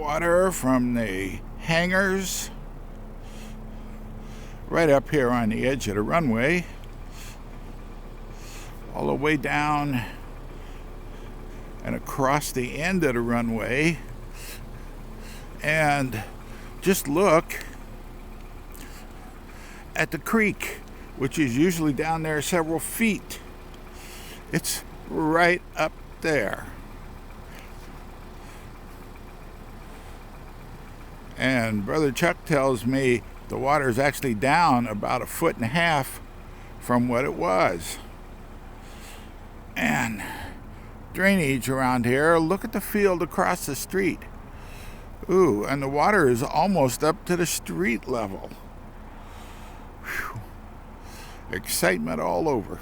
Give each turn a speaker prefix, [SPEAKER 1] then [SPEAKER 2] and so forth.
[SPEAKER 1] water from the hangars right up here on the edge of the runway, all the way down and across the end of the runway. And just look at the creek, which is usually down there several feet. It's right up there. And Brother Chuck tells me the water is actually down about 1.5 feet from what it was. And drainage around here, look at the field across the street. Ooh, and the water is almost up to the street level. Whew. Excitement all over.